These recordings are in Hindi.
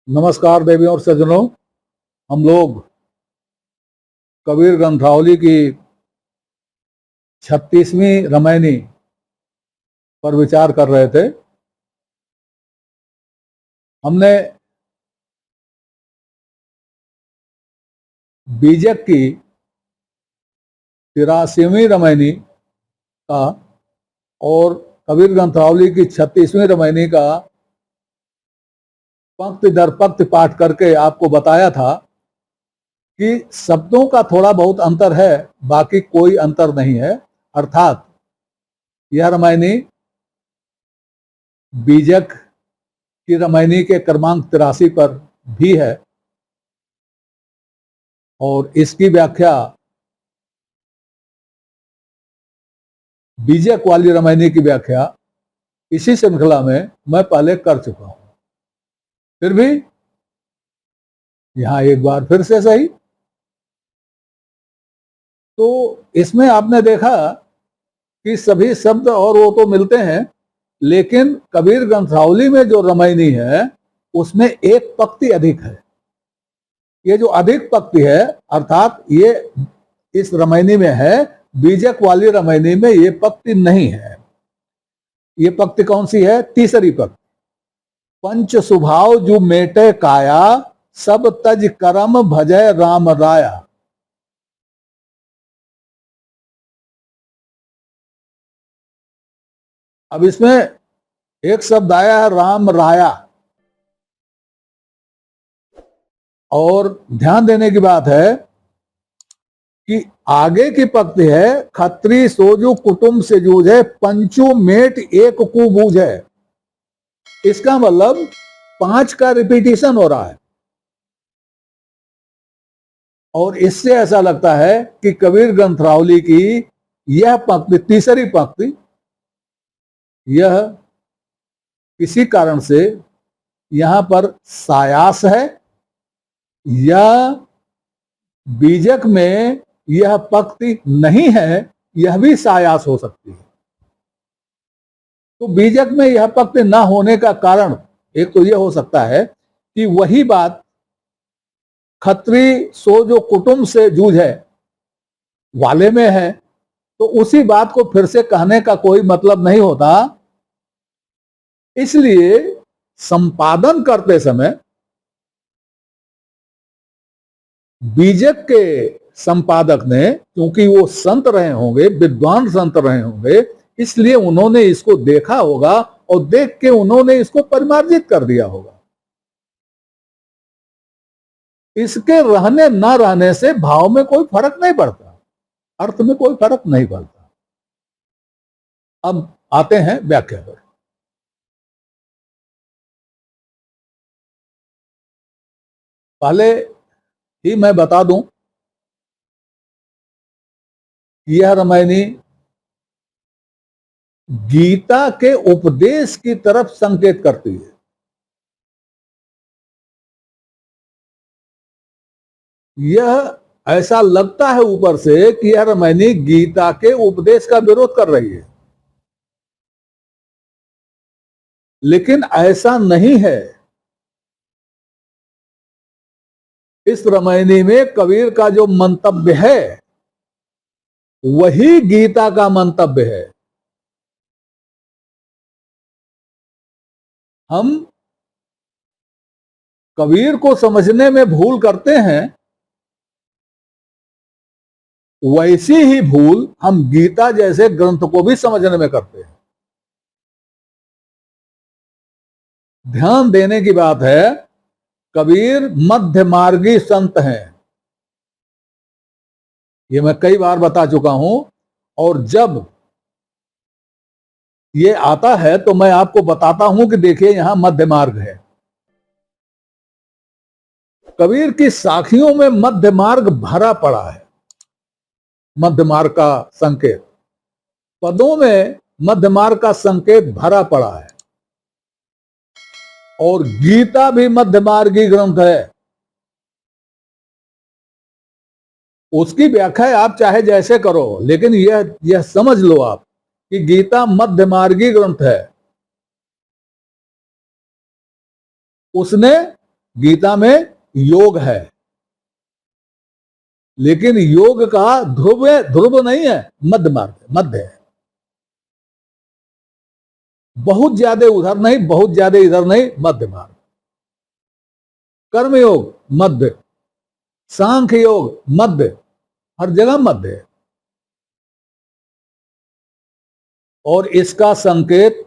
नमस्कार देवियों और सज्जनों। हम लोग कबीर ग्रंथावली की 36वीं रामायणी पर विचार कर रहे थे। हमने बीजक की 83वीं रामायणी का और कबीर ग्रंथावली की 36वीं रामायणी का पंक्ति दर पंक्ति पाठ करके आपको बताया था कि शब्दों का थोड़ा बहुत अंतर है, बाकी कोई अंतर नहीं है। अर्थात यह रामायणी बीजक की रामायणी के क्रमांक 83 पर भी है और इसकी व्याख्या बीजक वाली रामायणी की व्याख्या इसी श्रृंखला में मैं पहले कर चुका हूं। फिर भी यहां एक बार फिर से सही। तो इसमें आपने देखा कि सभी शब्द और वो तो मिलते हैं, लेकिन कबीर ग्रंथावली में जो रामायणी है उसमें एक पंक्ति अधिक है। ये जो अधिक पंक्ति है अर्थात ये इस रामायणी में है, बीजक वाली रामायणी में ये पंक्ति नहीं है। ये पंक्ति कौन सी है? तीसरी पंक्ति। पंच स्वभाव जो मेटे काया, सब तज करम भजय राम राया। अब इसमें एक शब्द आया है राम राया, और ध्यान देने की बात है कि आगे की पंक्ति है खत्री सोजू कुटुंब से जूझे, पंचू मेट एक को बूझे। इसका मतलब 5 का रिपीटिशन हो रहा है और इससे ऐसा लगता है कि कबीर ग्रंथावली की यह पंक्ति, तीसरी पंक्ति, यह किसी कारण से यहां पर सायास है या बीजक में यह पंक्ति नहीं है, यह भी सायास हो सकती है। तो बीजक में यह पंक्ति ना होने का कारण एक तो यह हो सकता है कि वही बात खत्री सो जो कुटुंब से जूझे वाले में है, तो उसी बात को फिर से कहने का कोई मतलब नहीं होता। इसलिए संपादन करते समय बीजक के संपादक ने, क्योंकि वो संत रहे होंगे, विद्वान संत रहे होंगे, इसलिए उन्होंने इसको देखा होगा और देख के उन्होंने इसको परिमार्जित कर दिया होगा। इसके रहने ना रहने से भाव में कोई फर्क नहीं पड़ता, अर्थ में कोई फर्क नहीं पड़ता। अब आते हैं व्याख्या पर। पहले ही मैं बता दूं, यह रामायणी गीता के उपदेश की तरफ संकेत करती है। यह ऐसा लगता है ऊपर से कि यह रामायणी गीता के उपदेश का विरोध कर रही है, लेकिन ऐसा नहीं है। इस रामायणी में कबीर का जो मंतव्य है वही गीता का मंतव्य है। हम कबीर को समझने में भूल करते हैं, वैसी ही भूल हम गीता जैसे ग्रंथ को भी समझने में करते हैं। ध्यान देने की बात है, कबीर मध्य मार्गी संत हैं, ये मैं कई बार बता चुका हूं, और जब ये आता है तो मैं आपको बताता हूं कि देखिए यहां मध्य मार्ग है। कबीर की साखियों में मध्य मार्ग भरा पड़ा है, मध्य मार्ग का संकेत, पदों में मध्य मार्ग का संकेत भरा पड़ा है। और गीता भी मध्य मार्गी ग्रंथ है। उसकी व्याख्या आप चाहे जैसे करो, लेकिन यह समझ लो आप कि गीता मध्य मार्गी ग्रंथ है। उसने गीता में योग है, लेकिन योग का ध्रुव ध्रुव नहीं है, मध्य मार्ग, मध्य है। बहुत ज्यादा उधर नहीं, बहुत ज्यादा इधर नहीं, मध्य मार्ग। कर्म योग मध्य, सांख्य योग मध्य, हर जगह मध्य है। और इसका संकेत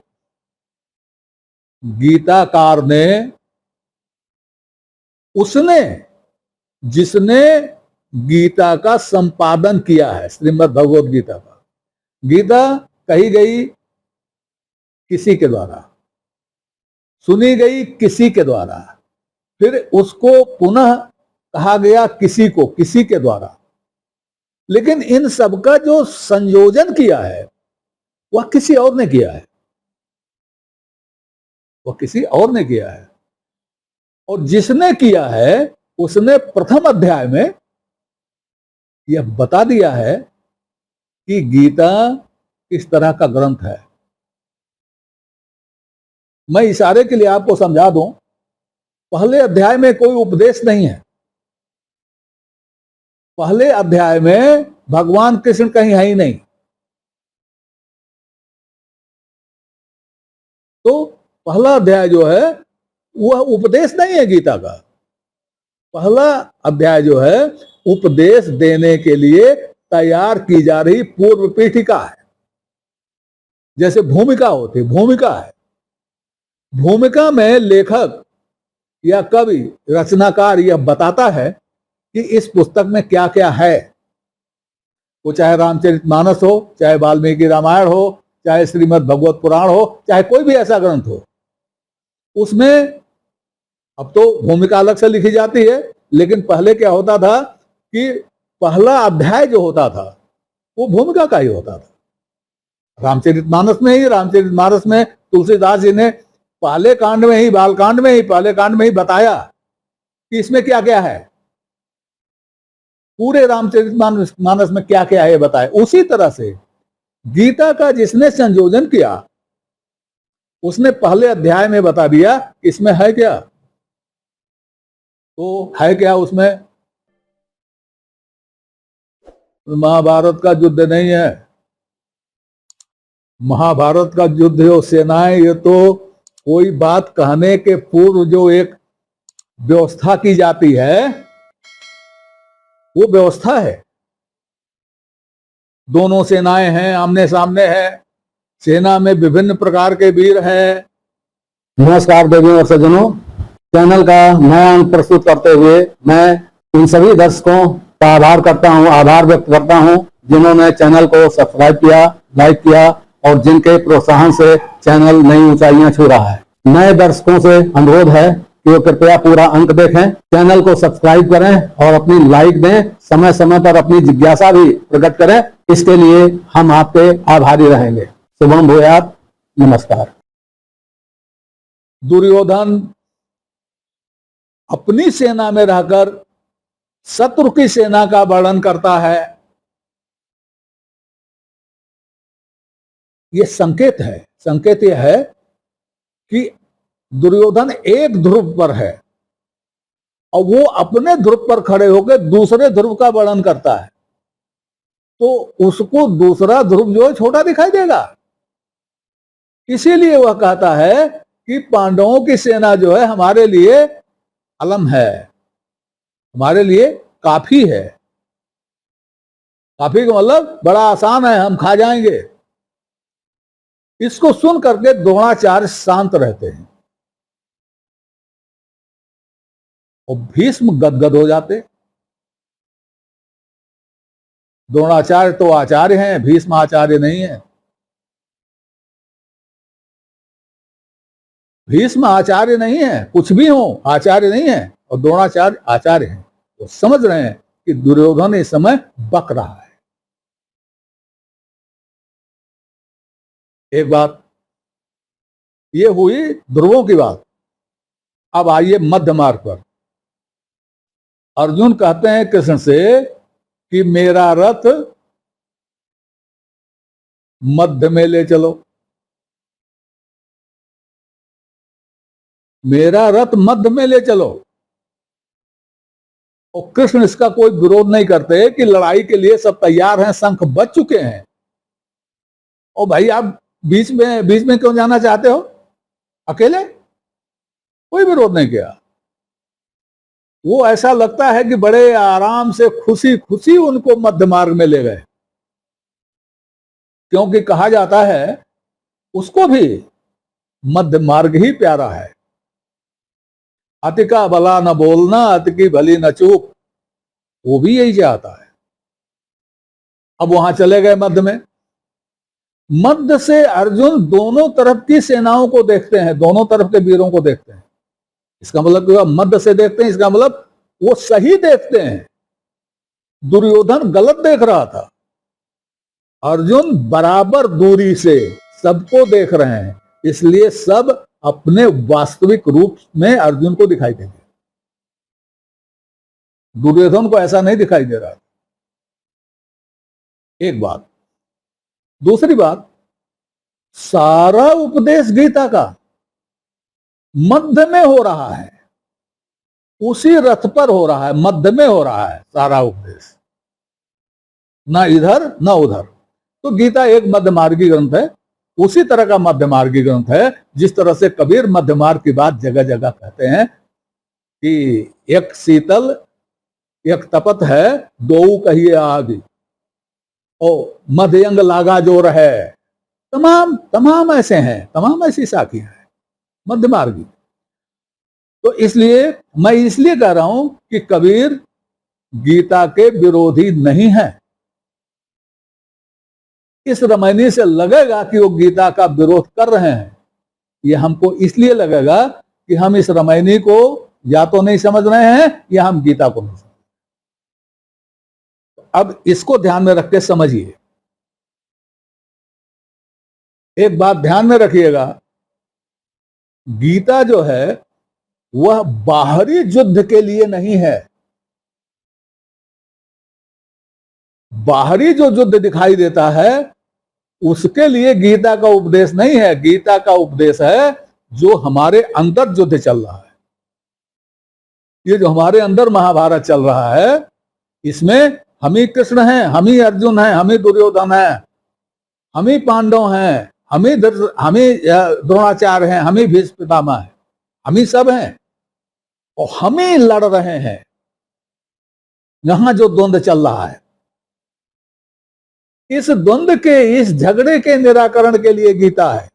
गीताकार ने, उसने जिसने गीता का संपादन किया है, श्रीमद् भगवद गीता का। गीता कही गई किसी के द्वारा, सुनी गई किसी के द्वारा, फिर उसको पुनः कहा गया किसी को, किसी के द्वारा। लेकिन इन सबका जो संयोजन किया है वह किसी और ने किया है, वह किसी और ने किया है। और जिसने किया है उसने प्रथम अध्याय में यह बता दिया है कि गीता किस तरह का ग्रंथ है। मैं इशारे के लिए आपको समझा दूं, पहले अध्याय में कोई उपदेश नहीं है। पहले अध्याय में भगवान कृष्ण कहीं है ही नहीं। तो पहला अध्याय जो है वह उपदेश नहीं है गीता का। पहला अध्याय जो है उपदेश देने के लिए तैयार की जा रही पूर्व पीठिका है। जैसे भूमिका होती, भूमिका है। भूमिका में लेखक या कवि, रचनाकार यह बताता है कि इस पुस्तक में क्या क्या है। वो चाहे रामचरितमानस हो, चाहे वाल्मीकि रामायण हो, चाहे श्रीमद् भगवत पुराण हो, चाहे कोई भी ऐसा ग्रंथ हो, उसमें अब तो भूमिका अलग से लिखी जाती है। लेकिन पहले क्या होता था कि पहला अध्याय जो होता था वो भूमिका का ही होता था। रामचरितमानस में तुलसीदास जी ने पहले कांड में ही, बालकांड में ही, पहले कांड में ही बताया कि इसमें क्या क्या है। पूरे रामचरितमानस में क्या क्या है बताया। उसी तरह से गीता का जिसने संयोजन किया उसने पहले अध्याय में बता दिया इसमें है क्या। तो है क्या उसमें? महाभारत का युद्ध नहीं है। महाभारत का युद्ध हो, सेनाएं, ये तो कोई बात कहने के पूर्व जो एक व्यवस्था की जाती है वो व्यवस्था है। दोनों सेनाएं हैं, आमने सामने है, सेना में विभिन्न प्रकार के वीर हैं। नमस्कार देवियों और सज्जनों, चैनल का नया अंक प्रस्तुत करते हुए मैं इन सभी दर्शकों का आभार व्यक्त करता हूं जिन्होंने चैनल को सब्सक्राइब किया, लाइक किया और जिनके प्रोत्साहन से चैनल नई ऊंचाइयां छू रहा है। नए दर्शकों से अनुरोध है कि वो कृपया पूरा अंक देखें, चैनल को सब्सक्राइब करें और अपनी लाइक दें। समय समय पर अपनी जिज्ञासा भी प्रकट करें, इसके लिए हम आपके आभारी रहेंगे। शुभम भूयात। नमस्कार। दुर्योधन अपनी सेना में रहकर शत्रु की सेना का वर्णन करता है। यह संकेत है, संकेत यह है कि दुर्योधन एक ध्रुव पर है और वो अपने ध्रुव पर खड़े होकर दूसरे ध्रुव का वर्णन करता है, तो उसको दूसरा ध्रुव जो है छोटा दिखाई देगा। इसीलिए वह कहता है कि पांडवों की सेना जो है हमारे लिए अलम है, हमारे लिए काफी है। काफी का मतलब बड़ा आसान है, हम खा जाएंगे। इसको सुन करके द्रोणाचार्य शांत रहते हैं और भीष्म गदगद हो जाते। द्रोणाचार्य तो आचार्य हैं, भीष्म आचार्य नहीं है। भीष्म आचार्य नहीं है, कुछ भी हो आचार्य नहीं है, और द्रोणाचार्य आचार्य हैं। तो समझ रहे हैं कि दुर्योधन इस समय बक रहा है। एक बात ये हुई ध्रुवों की बात। अब आइए मध्य मार्ग पर। अर्जुन कहते हैं कृष्ण से कि मेरा रथ मध्य में ले चलो, मेरा रथ मध्य में ले चलो। और कृष्ण इसका कोई विरोध नहीं करते कि लड़ाई के लिए सब तैयार हैं, शंख बज चुके हैं, और भाई आप बीच में क्यों जाना चाहते हो अकेले? कोई विरोध नहीं किया। वो ऐसा लगता है कि बड़े आराम से खुशी खुशी उनको मध्य मार्ग में ले गए, क्योंकि कहा जाता है उसको भी मध्य मार्ग ही प्यारा है। अति का भला न बोलना, अति की भली न चूक, वो भी यही चाहता है। अब वहां चले गए मध्य में। मध्य से अर्जुन दोनों तरफ की सेनाओं को देखते हैं, दोनों तरफ के वीरों को देखते हैं। इसका मतलब कि मध्य से देखते हैं, इसका मतलब वो सही देखते हैं। दुर्योधन गलत देख रहा था, अर्जुन बराबर दूरी से सबको देख रहे हैं, इसलिए सब अपने वास्तविक रूप में अर्जुन को दिखाई देंगे। दुर्योधन को ऐसा नहीं दिखाई दे रहा। एक बात। दूसरी बात, सारा उपदेश गीता का मध्य में हो रहा है, उसी रथ पर हो रहा है, मध्य में हो रहा है सारा उपदेश, ना इधर ना उधर। तो गीता एक मध्य मार्गी ग्रंथ है, उसी तरह का मध्य मार्गी ग्रंथ है जिस तरह से कबीर मध्य मार्ग की बात जगह जगह कहते हैं कि एक शीतल एक तपत है, दो कहिए आदि, और मध्यंग लागा जो रहे। तमाम ऐसे हैं, तमाम ऐसी साखियां हैं मध्य मार्गी। तो इसलिए मैं इसलिए कह रहा हूं कि कबीर गीता के विरोधी नहीं है। इस रमैनी से लगेगा कि वो गीता का विरोध कर रहे हैं, ये हमको इसलिए लगेगा कि हम इस रमैनी को या तो नहीं समझ रहे हैं या हम गीता को नहीं समझ। अब इसको ध्यान में रख के समझिए। एक बात ध्यान में रखिएगा, गीता जो है वह बाहरी युद्ध के लिए नहीं है। बाहरी जो युद्ध दिखाई देता है उसके लिए गीता का उपदेश नहीं है। गीता का उपदेश है जो हमारे अंदर युद्ध चल रहा है। ये जो हमारे अंदर महाभारत चल रहा है, इसमें हम ही कृष्ण हैं, हम ही अर्जुन हैं, हम ही दुर्योधन हैं, हम ही पांडव हैं, हम ही द्रोणाचार्य हैं, हम ही भीष्म पितामह हैं, हम ही सब हैं, और हम ही लड़ रहे हैं। यहां जो द्वंद्व चल रहा है, इस द्वंद्व के, इस झगड़े के निराकरण के लिए गीता है।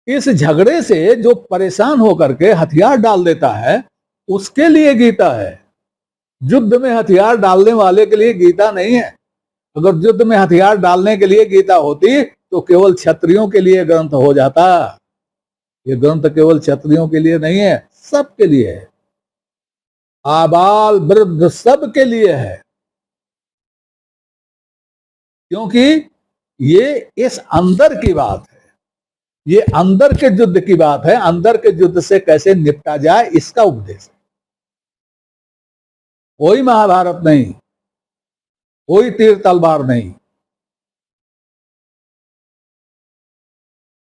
इस झगड़े से जो परेशान होकर के हथियार डाल देता है उसके लिए गीता है। युद्ध में हथियार डालने वाले के लिए गीता नहीं है। अगर युद्ध में हथियार डालने के लिए गीता होती तो केवल क्षत्रियों के लिए ग्रंथ हो जाता। ये ग्रंथ केवल क्षत्रियों के लिए नहीं है, सबके लिए है, आबाल वृद्ध सबके लिए है। क्योंकि ये इस अंदर की बात है, ये अंदर के युद्ध की बात है। अंदर के युद्ध से कैसे निपटा जाए इसका उपदेश है। कोई महाभारत नहीं, कोई तीर तलवार नहीं।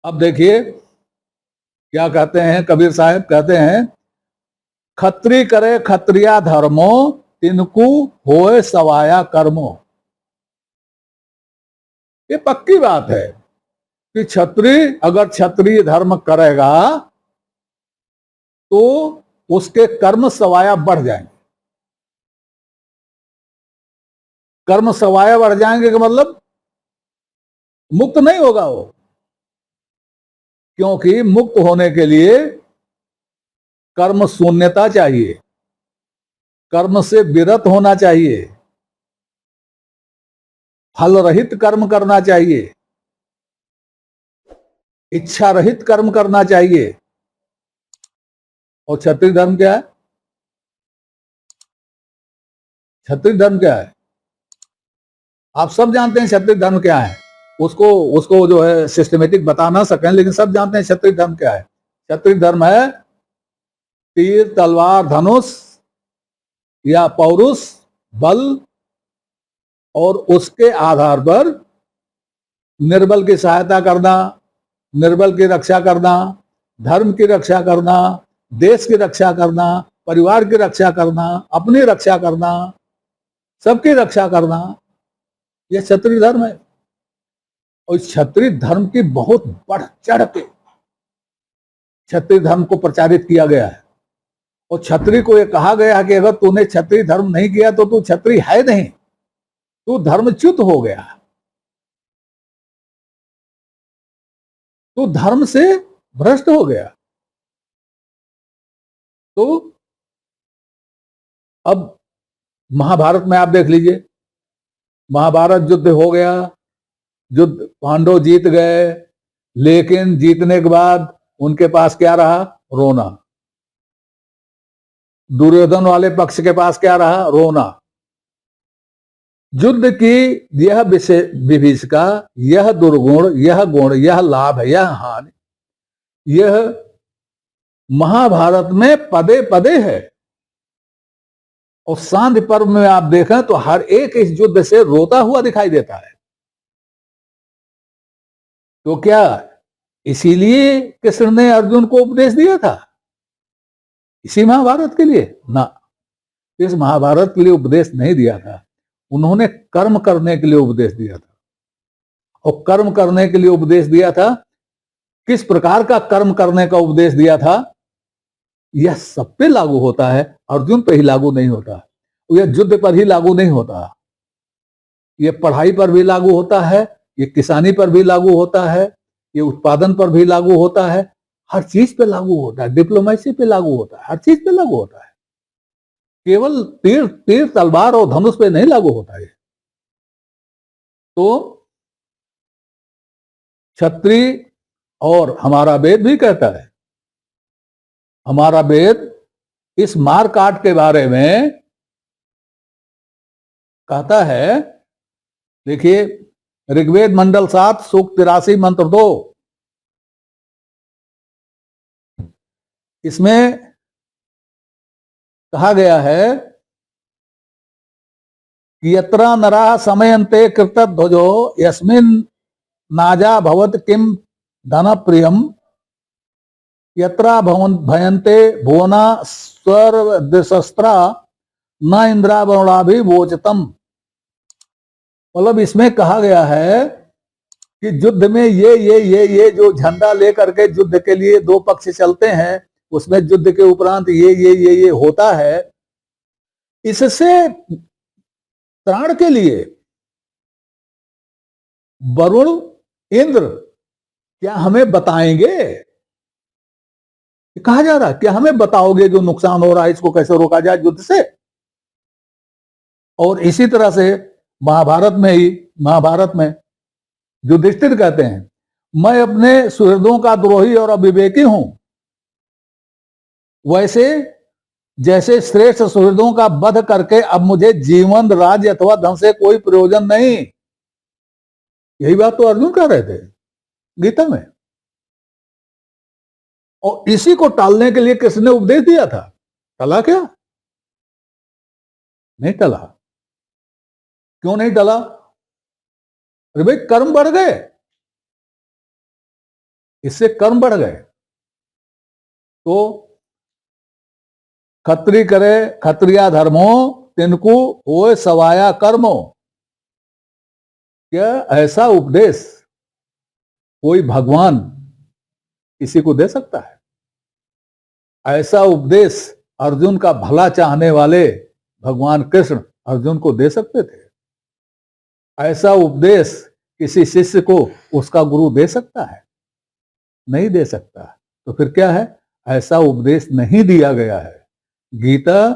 अब देखिए क्या कहते हैं कबीर साहब, कहते हैं खत्री करे खत्रिया धर्मो, तिनको होए सवाया कर्मो। ये पक्की बात है कि क्षत्रिय अगर क्षत्रिय धर्म करेगा तो उसके कर्म सवाया बढ़ जाएंगे। कर्म सवाया बढ़ जाएंगे का मतलब मुक्त नहीं होगा वो, क्योंकि मुक्त होने के लिए कर्म शून्यता चाहिए, कर्म से विरत होना चाहिए, फल रहित कर्म करना चाहिए, इच्छा रहित कर्म करना चाहिए। और क्षत्रिय धर्म क्या है? क्षत्रिय धर्म क्या है? आप सब जानते हैं क्षत्रिय धर्म क्या है। उसको जो है सिस्टमेटिक बता ना सकें, लेकिन सब जानते हैं क्षत्रिय धर्म क्या है। क्षत्रिय धर्म है तीर तलवार धनुष या पौरुष बल, और उसके आधार पर निर्बल की सहायता करना, निर्बल की रक्षा करना, धर्म की रक्षा करना, देश की रक्षा करना, परिवार की रक्षा करना, अपनी रक्षा करना, सबकी रक्षा करना, यह क्षत्रिय धर्म है। और इस क्षत्रिय धर्म की बहुत बढ़ चढ़ के क्षत्रिय धर्म को प्रचारित किया गया है। और क्षत्रिय को यह कहा गया है कि अगर तूने क्षत्रिय धर्म नहीं किया तो तू क्षत्रिय है नहीं, तू धर्मच्युत हो गया, तू धर्म से भ्रष्ट हो गया। तो अब महाभारत में आप देख लीजिए, महाभारत युद्ध हो गया, युद्ध पांडव जीत गए, लेकिन जीतने के बाद उनके पास क्या रहा? रोना। दुर्योधन वाले पक्ष के पास क्या रहा? रोना। युद्ध की यह विभीषिका, यह दुर्गुण, यह गुण, यह लाभ, यह हानि, यह महाभारत में पदे पदे है। और सांध्य पर्व में आप देखें तो हर एक इस युद्ध से रोता हुआ दिखाई देता है। तो क्या इसीलिए कृष्ण ने अर्जुन को उपदेश दिया था? इसी महाभारत के लिए? ना, इस महाभारत के लिए उपदेश नहीं दिया था। उन्होंने कर्म करने के लिए उपदेश दिया था। और कर्म करने के लिए उपदेश दिया था, किस प्रकार का कर्म करने का उपदेश दिया था? यह सब पे लागू होता है, अर्जुन पे ही लागू नहीं होता। यह युद्ध पर ही लागू नहीं होता, यह पढ़ाई पर भी लागू होता है, ये किसानी पर भी लागू होता है, ये उत्पादन पर भी लागू होता है, हर चीज पे लागू होता है, डिप्लोमेसी पे लागू होता है, हर चीज पे लागू होता है। केवल तीर तलवार और धनुष पे नहीं लागू होता है। तो क्षत्रिय, और हमारा वेद भी कहता है, हमारा वेद इस मार काट के बारे में कहता है। देखिए, ऋग्वेद मंडल 7 सूक्त 83 मंत्र 2, इसमें कहा गया है कि यत्रा नरा समयन्ते कृतध्वजो यस्मिन् नाजा भवत किम धन प्रियम यत्रा भयन्ते भुवना स्वर्शस्त्रा न इंद्रा वरुणाभिवोचतम। मतलब इसमें कहा गया है कि युद्ध में ये जो झंडा लेकर के युद्ध के लिए दो पक्ष चलते हैं, उसमें युद्ध के उपरांत ये होता है। इससे त्राण के लिए वरुण, इंद्र क्या हमें बताएंगे? कहा जा रहा है, क्या हमें बताओगे जो नुकसान हो रहा है इसको कैसे रोका जाए युद्ध से? और इसी तरह से महाभारत में युधिष्ठिर कहते हैं, मैं अपने सुहृदों का द्रोही और अविवेकी हूं, वैसे जैसे श्रेष्ठ सुहृदों का वध करके अब मुझे जीवन, राज्य अथवा धन से कोई प्रयोजन नहीं। यही बात तो अर्जुन कह रहे थे गीता में। और इसी को टालने के लिए कृष्ण ने उपदेश दिया था। टला क्या? नहीं टला। क्यों नहीं टला? अरे भाई, कर्म बढ़ गए, इससे कर्म बढ़ गए। तो खत्री करे खत्रिया धर्मो तिनको होए सवाया कर्मो। क्या ऐसा उपदेश कोई भगवान किसी को दे सकता है? ऐसा उपदेश अर्जुन का भला चाहने वाले भगवान कृष्ण अर्जुन को दे सकते थे? ऐसा उपदेश किसी शिष्य को उसका गुरु दे सकता है? नहीं दे सकता। तो फिर क्या है? ऐसा उपदेश नहीं दिया गया है। गीता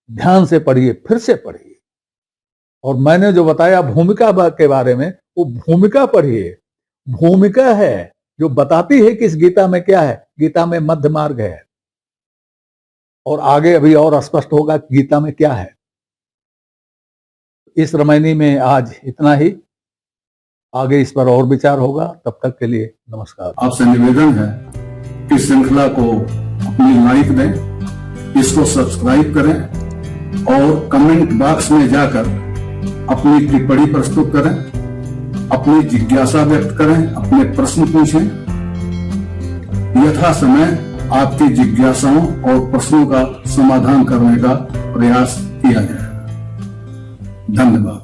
ध्यान से पढ़िए, फिर से पढ़िए। और मैंने जो बताया भूमिका के बारे में, वो भूमिका पढ़िए। भूमिका है जो बताती है कि इस गीता में क्या है। गीता में मध्य मार्ग है, और आगे अभी और स्पष्ट होगा गीता में क्या है। इस रामायणी में आज इतना ही, आगे इस पर और विचार होगा। तब तक के लिए नमस्कार। आपसे निवेदन है कि श्रृंखला को अपनी लाइक दें, इसको सब्सक्राइब करें और कमेंट बॉक्स में जाकर अपनी टिप्पणी प्रस्तुत करें, अपनी जिज्ञासा व्यक्त करें, अपने प्रश्न पूछें। यथा समय आपकी जिज्ञासाओं और प्रश्नों का समाधान करने का प्रयास किया जाएगा। धन्यवाद।